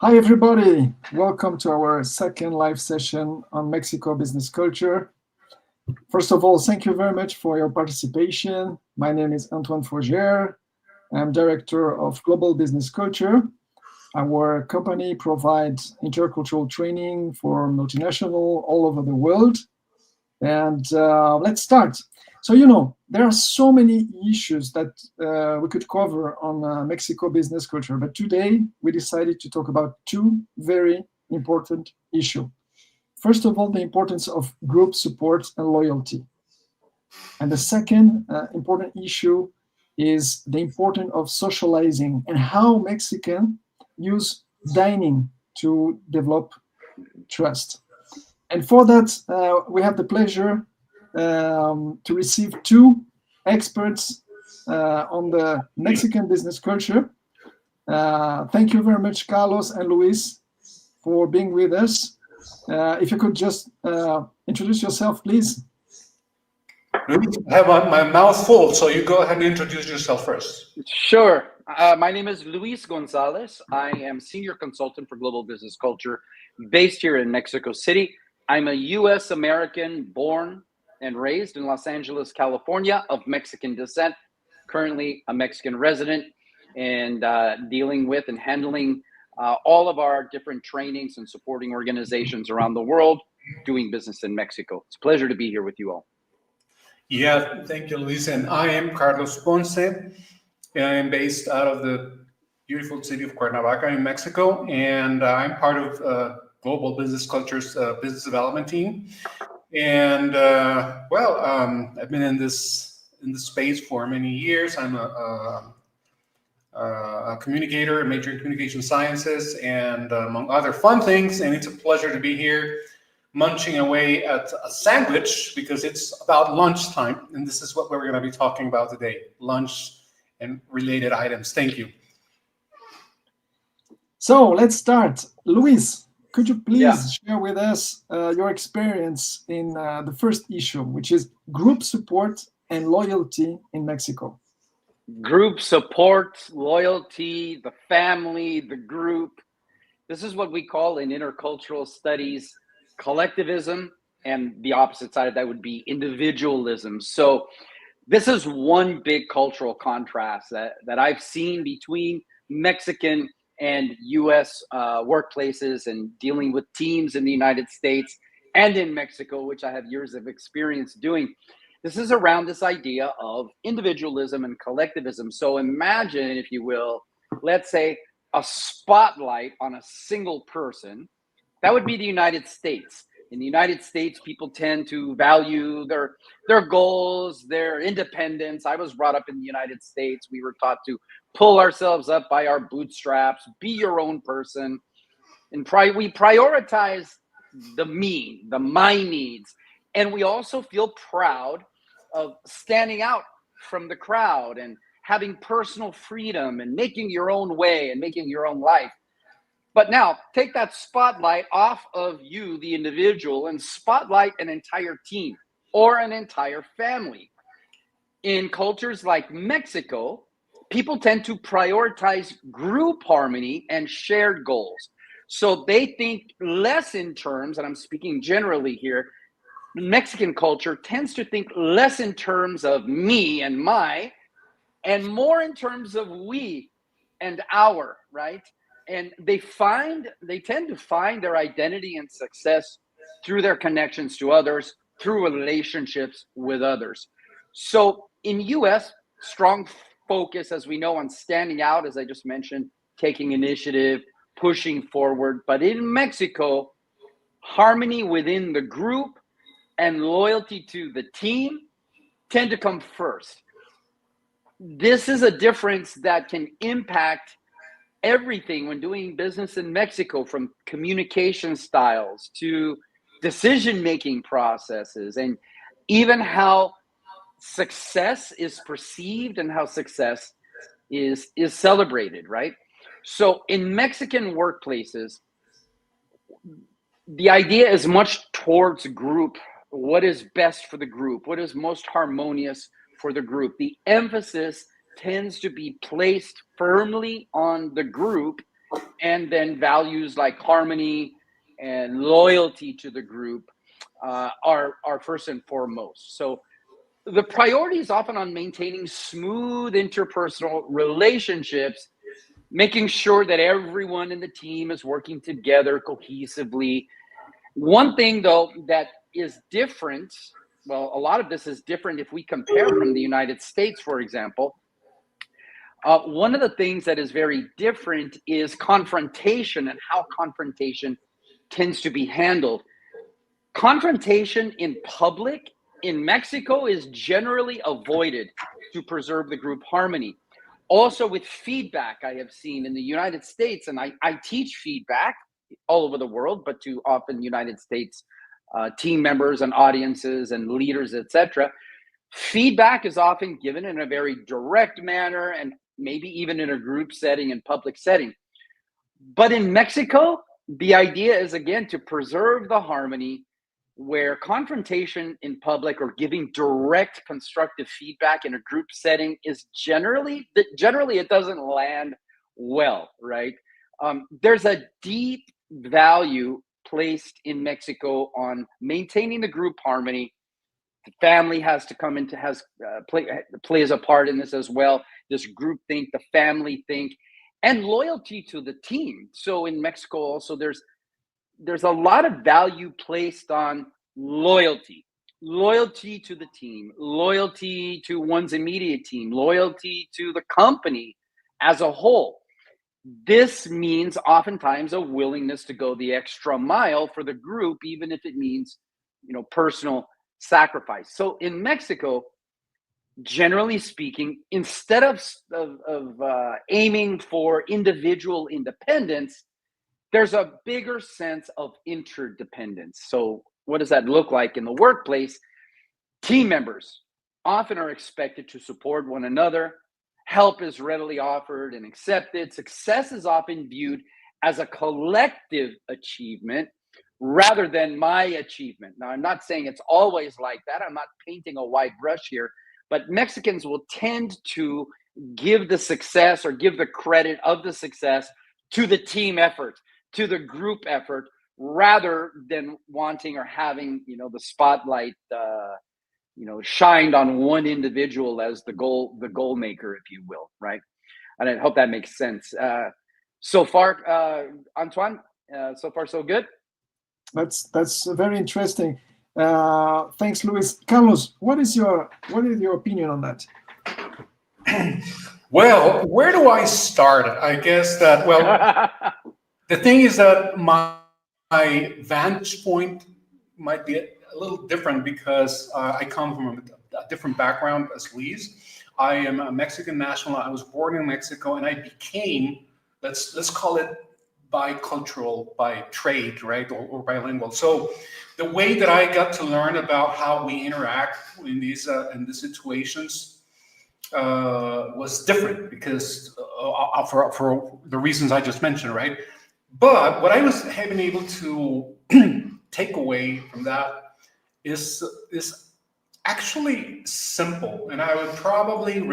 Hi, everybody. Welcome to our second live session on Mexico business culture. First of all, thank you very much for your participation. My name is Antoine Faugeres. I'm Director of Global Business Culture. Our company provides intercultural training for multinational all over the world. And let's start. So, there are so many issues that we could cover on Mexico business culture, but today we decided to talk about two very important issues. First of all, the importance of group support and loyalty. And the second important issue is the importance of socializing and how Mexicans use dining to develop trust. And for that, we have the pleasure to receive two experts on the Mexican business culture. Thank you very much, Carlos and Luis, for being with us. If you could just introduce yourself, please. Luis, I have my mouth full, so you go ahead and introduce yourself first. Sure. My name is Luis Gonzáles. I am Senior Consultant for Global Business Culture based here in Mexico City. I'm a U.S. American born and raised in Los Angeles, California, of Mexican descent, currently a Mexican resident, and dealing with and handling all of our different trainings and supporting organizations around the world doing business in Mexico. It's a pleasure to be here with you all. Yeah, thank you, Luis. And I am Carlos Ponce. I'm based out of the beautiful city of Cuernavaca in Mexico, and I'm part of Global Business Culture's business development team. And I've been in this space for many years. I'm a communicator, a major in communication sciences, and among other fun things. And it's a pleasure to be here, munching away at a sandwich because it's about lunchtime, and this is what we're going to be talking about today: lunch and related items. Thank you. So let's start. Luis, could you please share with us your experience in the first issue, which is group support and loyalty in Mexico? Group support, loyalty, the family, the group. This is what we call in intercultural studies collectivism, and the opposite side of that would be individualism. So this is one big cultural contrast that I've seen between Mexican and U.S. workplaces and dealing with teams in the United States and in Mexico, which I have years of experience doing. This is around this idea of individualism and collectivism. So imagine, if you will, let's say a spotlight on a single person. That would be the United States. In the United States, people tend to value their goals, their independence. I was brought up in the United States. We were taught to pull ourselves up by our bootstraps, be your own person. And we prioritize the me, my needs. And we also feel proud of standing out from the crowd and having personal freedom and making your own way and making your own life. But now take that spotlight off of you, the individual, and spotlight an entire team or an entire family. In cultures like Mexico, people tend to prioritize group harmony and shared goals. So they think less in terms, and I'm speaking generally here, Mexican culture tends to think less in terms of me and my, and more in terms of we and our, right? And they tend to find their identity and success through their connections to others, through relationships with others. So in US, strong focus, as we know, on standing out, as I just mentioned, taking initiative, pushing forward. But in Mexico, harmony within the group and loyalty to the team tend to come first. This is a difference that can impact everything when doing business in Mexico, from communication styles to decision-making processes, and even how success is perceived and how success is celebrated, right? So in Mexican workplaces, the idea is much towards group. What is best for the group? What is most harmonious for the group? The emphasis tends to be placed firmly on the group and then values like harmony and loyalty to the group are first and foremost. So the priority is often on maintaining smooth interpersonal relationships, making sure that everyone in the team is working together cohesively. One thing, though, that is different, well, a lot of this is different if we compare from the United States, for example. One of the things that is very different is confrontation and how confrontation tends to be handled. Confrontation in public in Mexico is generally avoided to preserve the group harmony. Also with feedback, I have seen in the United States, and I teach feedback all over the world, but to often United States team members and audiences and leaders, etc. Feedback is often given in a very direct manner and maybe even in a group setting and public setting. But in Mexico, the idea is, again, to preserve the harmony where confrontation in public or giving direct constructive feedback in a group setting is generally it doesn't land well, right? There's a deep value placed in Mexico on maintaining the group harmony. The family has to come into plays a part in this as well. This group think, the family think, and loyalty to the team. So in Mexico also there's a lot of value placed on loyalty to the team, loyalty to one's immediate team, loyalty to the company as a whole. This means oftentimes a willingness to go the extra mile for the group, even if it means, personal sacrifice. So in Mexico, generally speaking, instead of aiming for individual independence, there's a bigger sense of interdependence. So what does that look like in the workplace? Team members often are expected to support one another. Help is readily offered and accepted. Success is often viewed as a collective achievement rather than my achievement. Now, I'm not saying it's always like that. I'm not painting a wide brush here, but Mexicans will tend to give the success or give the credit of the success to the team effort, to the group effort, rather than wanting or having, the spotlight, shined on one individual as the goal maker, if you will, right? And I hope that makes sense. So far, Antoine, so far so good. That's very interesting. Thanks, Luis. Carlos, what is your opinion on that? Well, where do I start? I guess that, the thing is that my vantage point might be a little different because I come from a different background as Luis. I am a Mexican national. I was born in Mexico, and I became, let's call it bicultural by trade, right, or bilingual. So the way that I got to learn about how we interact in these situations was different because for the reasons I just mentioned, right? But what I was having able to take away from that is actually simple, and I would probably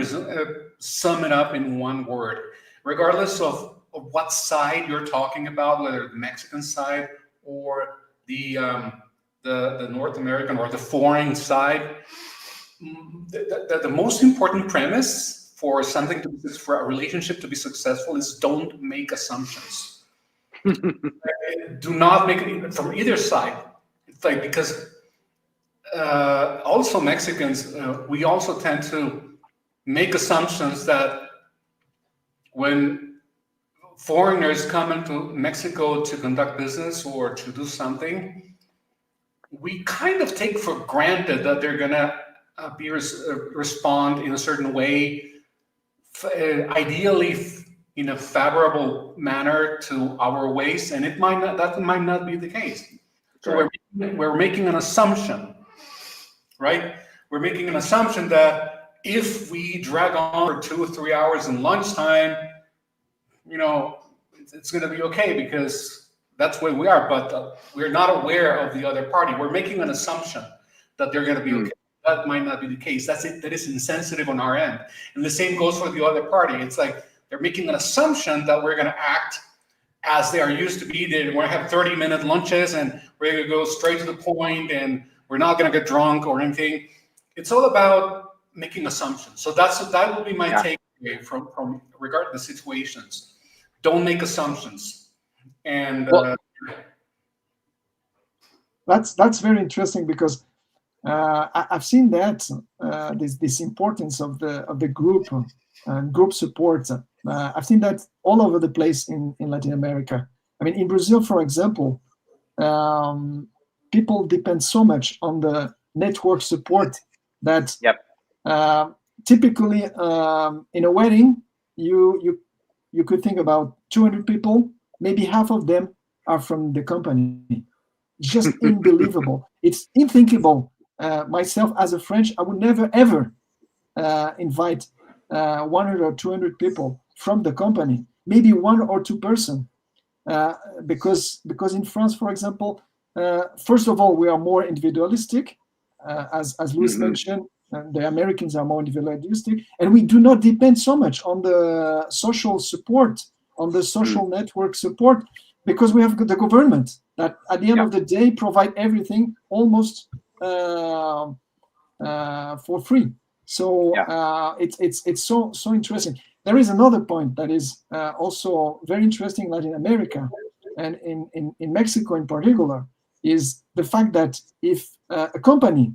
sum it up in one word, regardless of what side you're talking about, whether the Mexican side or the North American or the foreign side. The most important premise for a relationship to be successful is don't make assumptions. Do not make it from either side. It's like, because also Mexicans, we also tend to make assumptions that when foreigners come into Mexico to conduct business or to do something, we kind of take for granted that they're going to respond in a certain way, ideally in a favorable manner to our ways, and that might not be the case. So we're making an assumption, right? We're making an assumption that if we drag on for 2 or 3 hours in lunchtime, it's going to be okay because that's where we are. But we're not aware of the other party. We're making an assumption that they're going to be okay. That might not be the case. That is insensitive on our end. And the same goes for the other party. It's like they're making an assumption that we're going to act as they are used to be. They want to have 30-minute lunches and we're going to go straight to the point and we're not going to get drunk or anything. It's all about making assumptions. So that will be my takeaway from regarding the situations. Don't make assumptions. And that's very interesting, because I've seen that this importance of the group and group support. I've seen that all over the place in Latin America. I mean, in Brazil, for example, people depend so much on the network support that typically in a wedding, you could think about 200 people, maybe half of them are from the company. It's just unbelievable. It's unthinkable. Myself, as a French, I would never, ever invite 100 or 200 people from the company, maybe 1 or 2 person. Because in France, for example, first of all, we are more individualistic, as Luis mentioned. The Americans are more individualistic, and we do not depend so much on the social support, on the social network support, because we have the government that at the end of the day provide everything almost for free. So it's so interesting. There is another point that is also very interesting in Latin America and in Mexico in particular, is the fact that if a company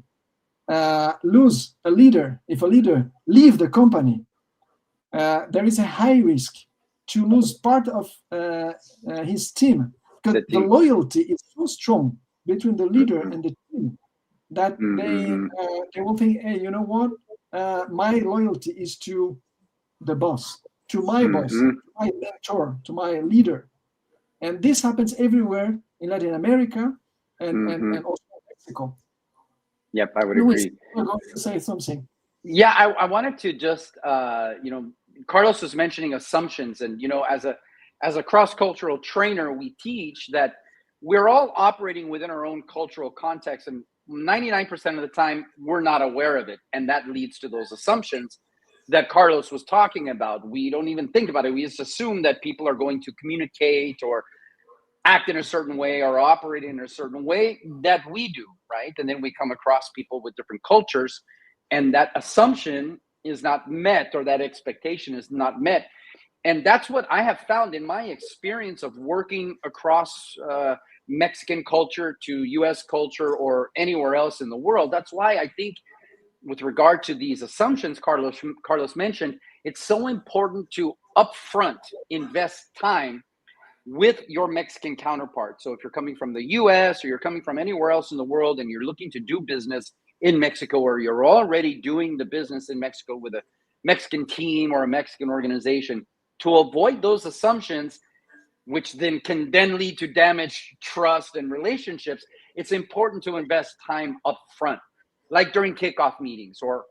lose a leader, if a leader leave the company, there is a high risk to lose part of his team, because the loyalty is so strong between the leader and the team that they will think, hey, you know what? My loyalty is to the boss, to my boss, to my mentor, to my leader. And this happens everywhere in Latin America and also in Mexico. Yep, I would Luis, agree. you're going to say something. Yeah, I wanted to just, Carlos was mentioning assumptions, and as a cross-cultural trainer, we teach that we're all operating within our own cultural context, and 99% of the time we're not aware of it, and that leads to those assumptions that Carlos was talking about. We don't even think about it. We just assume that people are going to communicate or act in a certain way or operate in a certain way that we do, right? And then we come across people with different cultures, and that assumption is not met, or that expectation is not met. And that's what I have found in my experience of working across Mexican culture to US culture or anywhere else in the world. That's why I think, with regard to these assumptions Carlos mentioned, it's so important to upfront invest time with your Mexican counterpart. So if you're coming from the US or you're coming from anywhere else in the world and you're looking to do business in Mexico, or you're already doing the business in Mexico with a Mexican team or a Mexican organization, to avoid those assumptions, which then can then lead to damage trust and relationships, it's important to invest time up front, like during kickoff meetings or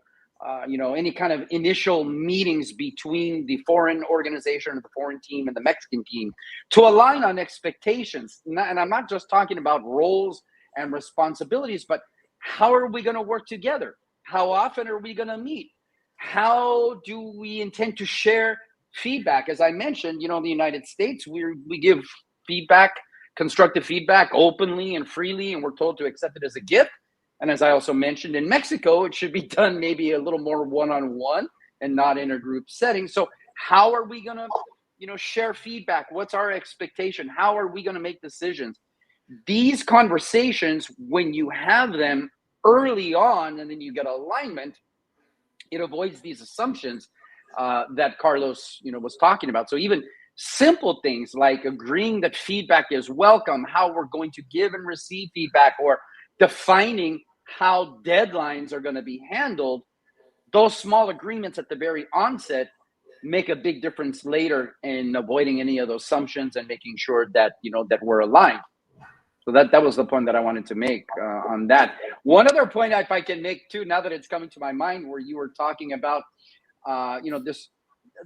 any kind of initial meetings between the foreign organization or the foreign team and the Mexican team, to align on expectations. And I'm not just talking about roles and responsibilities, but how are we going to work together? How often are we going to meet? How do we intend to share feedback? As I mentioned, in the United States, we give feedback, constructive feedback, openly and freely, and we're told to accept it as a gift. And as I also mentioned, in Mexico, it should be done maybe a little more one-on-one and not in a group setting. So how are we going to, share feedback? What's our expectation? How are we going to make decisions? These conversations, when you have them early on and then you get alignment, it avoids these assumptions that Carlos, was talking about. So even simple things like agreeing that feedback is welcome, how we're going to give and receive feedback, or defining how deadlines are going to be handled, those small agreements at the very onset make a big difference later in avoiding any of those assumptions and making sure that, that we're aligned. So that was the point that I wanted to make on that. One other point, if I can make too, now that it's coming to my mind, where you were talking about,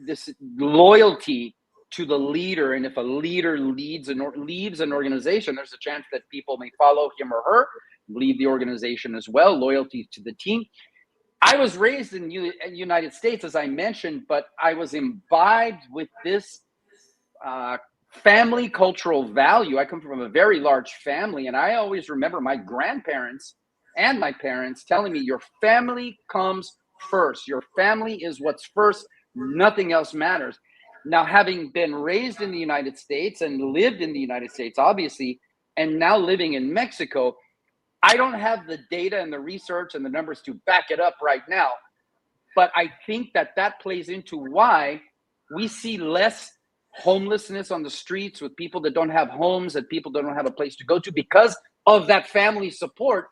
this loyalty to the leader, and if a leader leaves an organization, there's a chance that people may follow him or her, leave the organization as well. Loyalty to the team. I was raised in the United States, as I mentioned, but I was imbibed with this family cultural value. I come from a very large family, and I always remember my grandparents and my parents telling me, your family comes first. Your family is what's first. Nothing else matters. Now, having been raised in the United States and lived in the United States, obviously, and now living in Mexico, I don't have the data and the research and the numbers to back it up right now. But I think that plays into why we see less homelessness on the streets with people that don't have homes, that people don't have a place to go to, because of that family support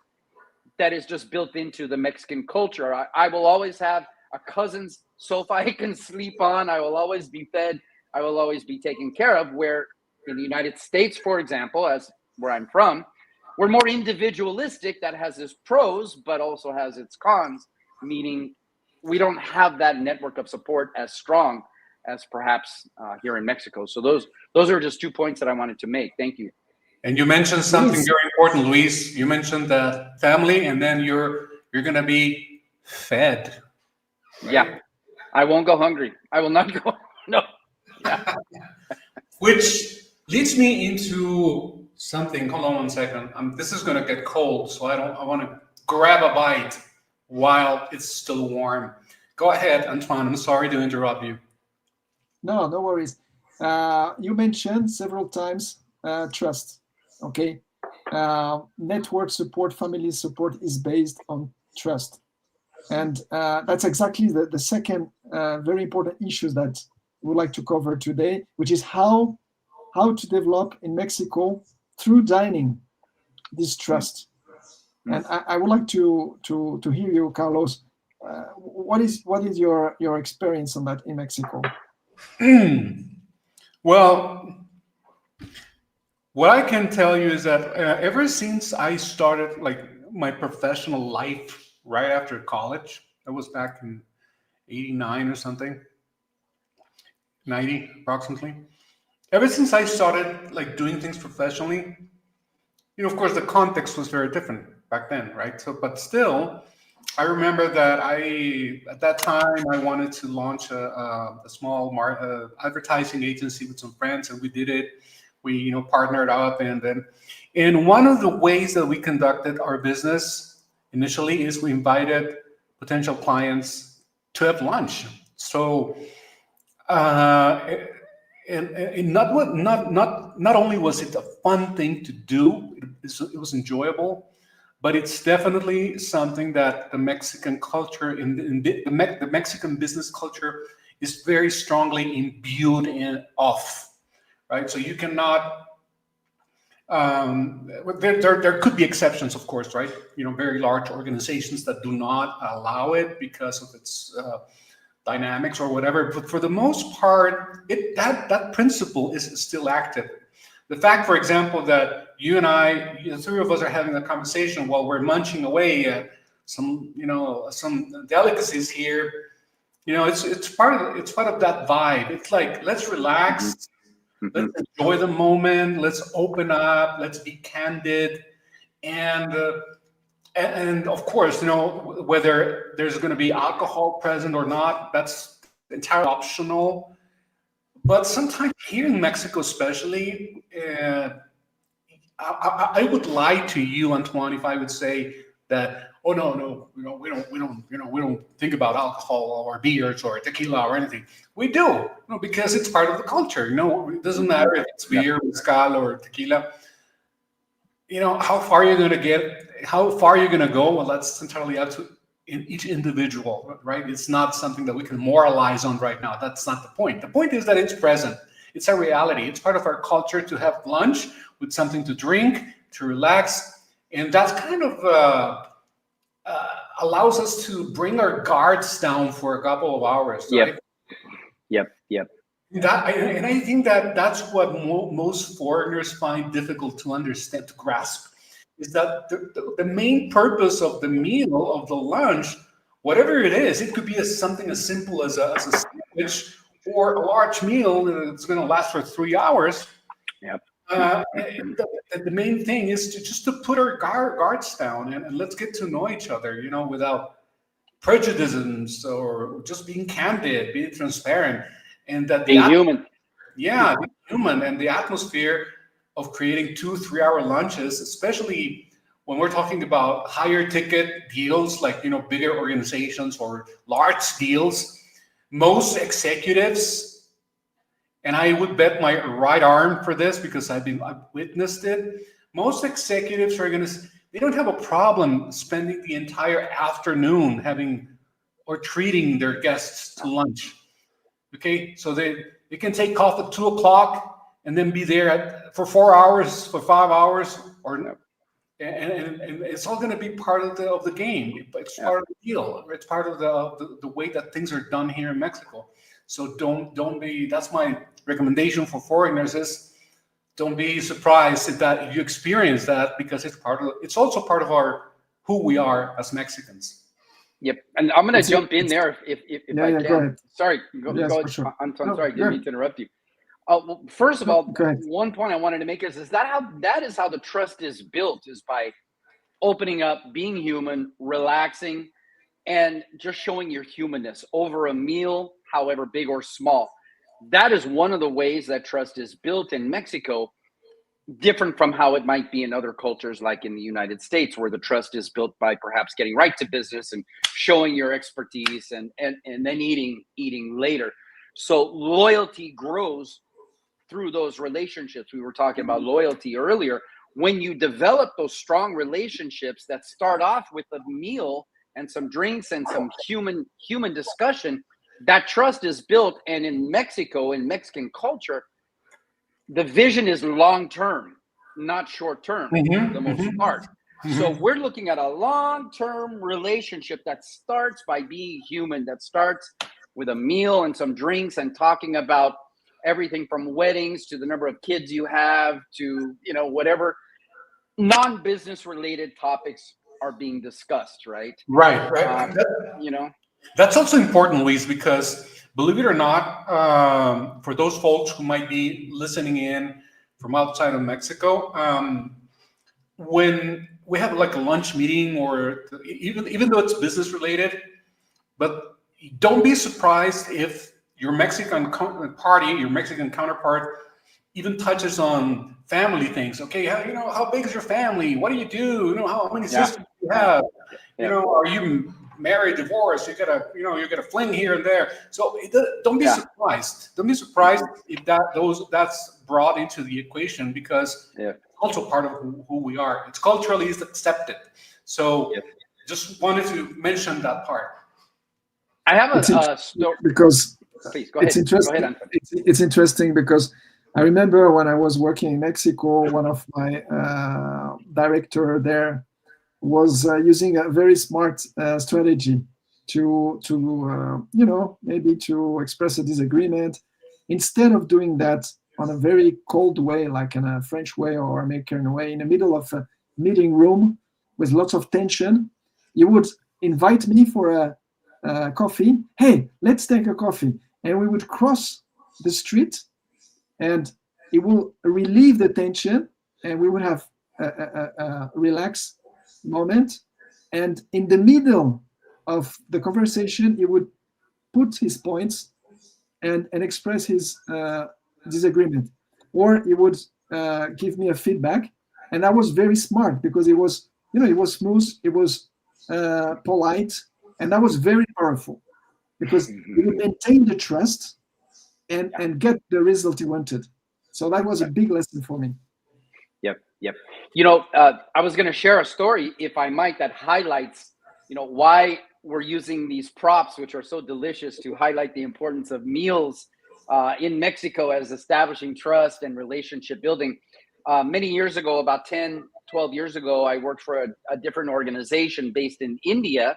that is just built into the Mexican culture. I will always have a cousin's sofa I can sleep on. I will always be fed. I will always be taken care of. Where in the United States, for example, as where I'm from, we're more individualistic. That has its pros, but also has its cons, meaning we don't have that network of support as strong as perhaps here in Mexico. So those are just 2 points that I wanted to make. Thank you. And you mentioned something very important, Luis. You mentioned that family, and then you're going to be fed. Right? Yeah, I won't go hungry. I will not go. No. Yeah. Which leads me into something. Hold on one second. This is going to get cold, so I want to grab a bite while it's still warm. Go ahead, Antoine. I'm sorry to interrupt you. No worries. You mentioned several times trust. Okay. Network support, family support is based on trust. And that's exactly the second very important issue that we would like to cover today, which is how to develop in Mexico through dining this trust. And I would like to hear you, Carlos. What is your experience on that in Mexico? Well, what I can tell you is that ever since I started like my professional life right after college, that was back in 89 or something, 90 approximately. Ever since I started like doing things professionally, of course the context was very different back then, right? So, but still, I remember that at that time, I wanted to launch a small advertising agency with some friends, and we did it. We, partnered up, and one of the ways that we conducted our business initially is we invited potential clients to have lunch. So, and not only was it a fun thing to do, it was enjoyable. But it's definitely something that the Mexican culture, the Mexican business culture, is very strongly imbued of, right? So you cannot. There could be exceptions, of course, right? Very large organizations that do not allow it because of its dynamics or whatever. But for the most part, that principle is still active. The fact, for example, that you and I, the three of us, are having a conversation while we're munching away at some delicacies here. It's part of that vibe. It's like, let's relax, let's enjoy the moment, let's open up, let's be candid, and of course, whether there's going to be alcohol present or not, that's entirely optional. But sometimes here in Mexico, especially, I would lie to you, Antoine, if I would say that, oh no, we don't think about alcohol or beers or tequila or anything. We do, because it's part of the culture. It doesn't matter if it's beer, mezcal, or tequila. How far you're going to get, how far you're going to go. Well, that's entirely up to each individual, right? It's not something that we can moralize on right now. That's not the point. The point is that it's present. It's a reality. It's part of our culture to have lunch with something to drink, to relax. And that's kind of allows us to bring our guards down for a couple of hours, right? Yep. And I think that's what most foreigners find difficult to understand, to grasp. Is that the main purpose of the meal, of the lunch, whatever it is, it could be something as simple as a sandwich or a large meal that's going to last for 3 hours. Yep. The main thing is to put our guards down and let's get to know each other, without prejudices or just being candid, being transparent, and that being human. Yeah, being human, and the atmosphere of creating 2-3 hour lunches, especially when we're talking about higher ticket deals, like, bigger organizations or large deals. Most executives, and I would bet my right arm for this because I've witnessed it. Most executives are they don't have a problem spending the entire afternoon having or treating their guests to lunch. Okay, so they can take off at 2 o'clock and then be there for 4 hours, for 5 hours, and it's all going to be part of the game. It's part of the deal. It's part of the way that things are done here in Mexico. So don't be. That's my recommendation for foreigners: is don't be surprised that you experience that, because it's also part of who we are as Mexicans. Yep, and I'm going to jump in there if I can. Go ahead. Sorry, go For sure. Anton. Sorry, didn't mean to interrupt you. Well, first of all, one point I wanted to make is that is how the trust is built, is by opening up, being human, relaxing, and just showing your humanness over a meal, however big or small. That is one of the ways that trust is built in Mexico, different from how it might be in other cultures like in the United States, where the trust is built by perhaps getting right to business and showing your expertise and then eating later. So loyalty grows through those relationships. We were talking about loyalty earlier. When you develop those strong relationships that start off with a meal and some drinks and some human discussion, that trust is built. And in Mexico, in Mexican culture, the vision is long-term, not short-term, for the most part. So we're looking at a long-term relationship that starts by being human, that starts with a meal and some drinks and talking about everything from weddings to the number of kids you have to, whatever non-business related topics are being discussed, right? Right. That's also important, Luis, because believe it or not, for those folks who might be listening in from outside of Mexico, when we have like a lunch meeting, or even though it's business related, but don't be surprised if your Mexican counterpart even touches on family things. Okay, how big is your family? What do you do? How many sisters do you have? Are you married, divorced? You got a fling here and there. So don't be surprised. Don't be surprised if that's brought into the equation, because it's also part of who we are. It's culturally accepted. So just wanted to mention that part. I have a story. Because please go ahead. It's interesting because I remember when I was working in Mexico, one of my director there was using a very smart strategy to maybe to express a disagreement. Instead of doing that on a very cold way, like in a French way or American way, in the middle of a meeting room with lots of tension, you would invite me for a coffee. Hey, let's take a coffee. And we would cross the street, and it will relieve the tension, and we would have a relaxed moment. And in the middle of the conversation, he would put his points and express his disagreement, or he would give me a feedback. And that was very smart, because it was smooth, it was polite, and that was very powerful, because he would maintain the trust and get the result he wanted. So that was a big lesson for me. Yep. I was going to share a story, if I might, that highlights, why we're using these props, which are so delicious, to highlight the importance of meals in Mexico as establishing trust and relationship building. Many years ago, about 10, 12 years ago, I worked for a different organization based in India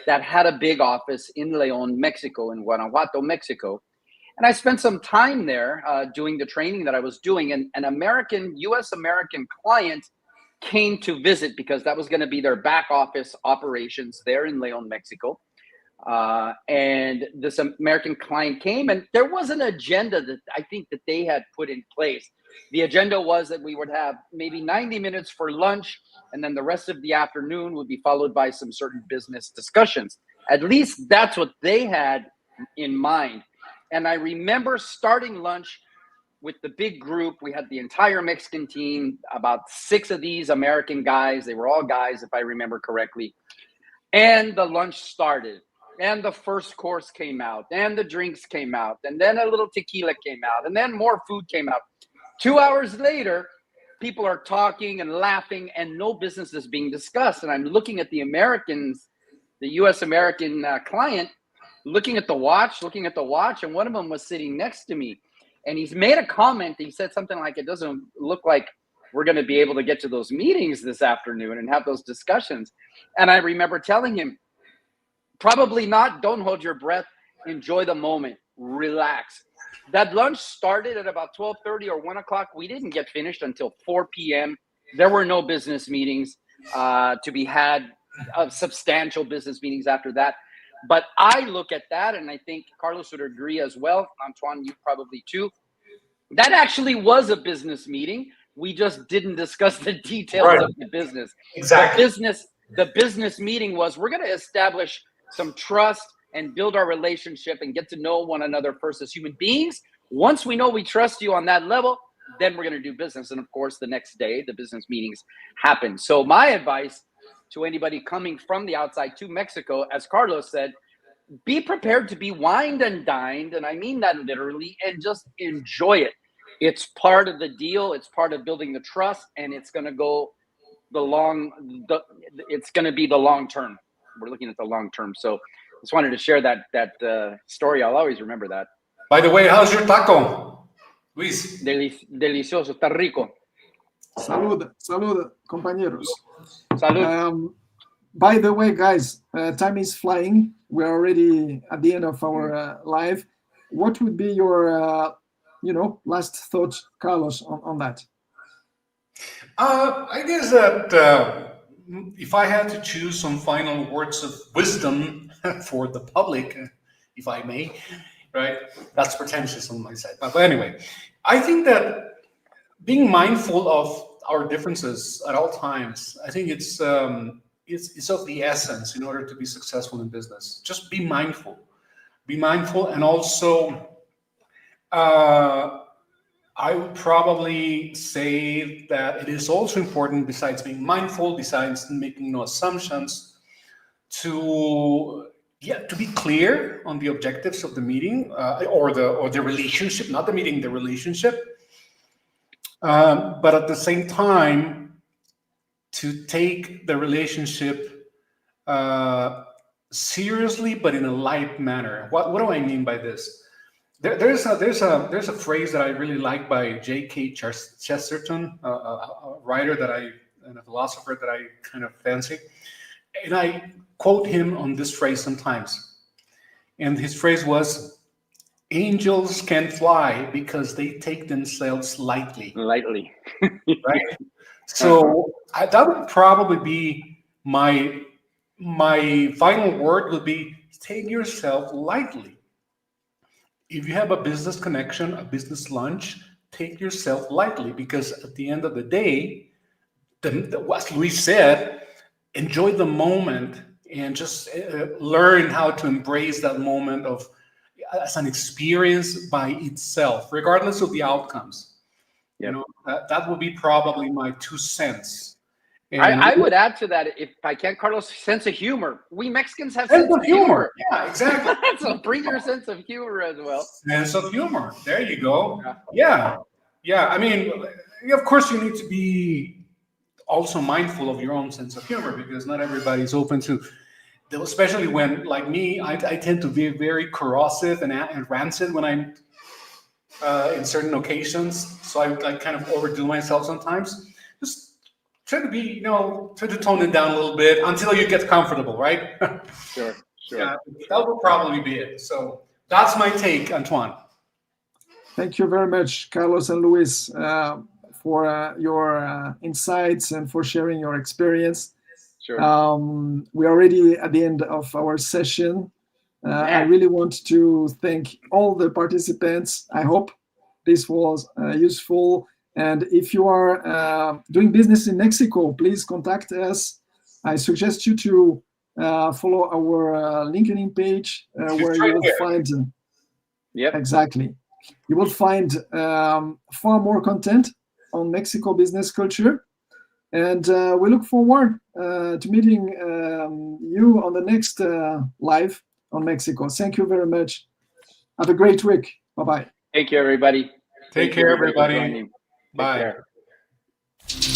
that had a big office in León, Mexico, in Guanajuato, Mexico. And I spent some time there doing the training that I was doing. And an US American client came to visit, because that was going to be their back office operations there in León, Mexico. And this American client came, and there was an agenda that I think that they had put in place. The agenda was that we would have maybe 90 minutes for lunch, and then the rest of the afternoon would be followed by some certain business discussions. At least that's what they had in mind. And I remember starting lunch with the big group. We had the entire Mexican team, about 6 of these American guys. They were all guys, if I remember correctly. And the lunch started, and the first course came out, and the drinks came out, and then a little tequila came out, and then more food came out. 2 hours later, people are talking and laughing, and no business is being discussed. And I'm looking at the Americans, the U.S. American client, looking at the watch, and one of them was sitting next to me. And he's made a comment. He said something like, it doesn't look like we're going to be able to get to those meetings this afternoon and have those discussions. And I remember telling him, probably not. Don't hold your breath. Enjoy the moment. Relax. That lunch started at about 12:30 or 1 o'clock. We didn't get finished until 4 p.m. There were no business meetings to be had, substantial business meetings after that. But I look at that, and I think Carlos would agree as well. Antoine, you probably too. That actually was a business meeting. We just didn't discuss the details of the business. Exactly. The business meeting was, we're going to establish some trust and build our relationship and get to know one another first as human beings. Once we know we trust you on that level, then we're going to do business. And of course, the next day, the business meetings happen. So my advice to anybody coming from the outside to Mexico, as Carlos said, be prepared to be wined and dined. And I mean that literally, and just enjoy it. It's part of the deal. It's part of building the trust, and it's going to go it's going to be the long term. We're looking at the long term. So just wanted to share that story. I'll always remember that. By the way, how's your taco, Luis? Delicioso, está rico. Salud, compañeros. Salud. By the way, guys, time is flying. We're already at the end of our live. What would be your, last thoughts, Carlos, on that? I guess that if I had to choose some final words of wisdom for the public, if I may, right? That's pretentious on my side. But anyway, I think that being mindful of our differences at all times, I think it's of the essence in order to be successful in business. Just be mindful. Be mindful, and also I would probably say that it is also important, besides being mindful, besides making no assumptions, to be clear on the objectives of the meeting or the relationship, not the meeting, the relationship. But at the same time, to take the relationship seriously, but in a light manner. What do I mean by this? There's a phrase that I really like by J.K. Chesterton, a writer and a philosopher that I kind of fancy, and I quote him on this phrase sometimes. And his phrase was, "Angels can fly because they take themselves lightly." Lightly, right? So that would probably be my final word. Would be, take yourself lightly. If you have a business connection, a business lunch, take yourself lightly, because at the end of the day, what Luis said, enjoy the moment and just learn how to embrace that moment as an experience by itself, regardless of the outcomes. Yep. That would be probably my 2 cents. I would add to that, if I can, Carlos, sense of humor. We Mexicans have sense of humor. Yeah, exactly. So bring your sense of humor as well. Sense of humor. There you go. Yeah. I mean, of course, you need to be also mindful of your own sense of humor, because not everybody's open to, especially when, like me, I tend to be very corrosive and rancid when I'm in certain occasions. So I kind of overdo myself sometimes. Just try to tone it down a little bit until you get comfortable, right? Sure. Yeah, that will probably be it. So that's my take, Antoine. Thank you very much, Carlos and Luis, for your insights and for sharing your experience. Sure. We're already at the end of our session. I really want to thank all the participants. I hope this was useful. And if you are doing business in Mexico, please contact us. I suggest you to follow our LinkedIn page where you will find. Yep. Exactly. You will find far more content on Mexico business culture. And we look forward to meeting you on the next live on Mexico. Thank you very much. Have a great week. Bye-bye. Thank you, everybody. Take care, everybody. Bye. Bye.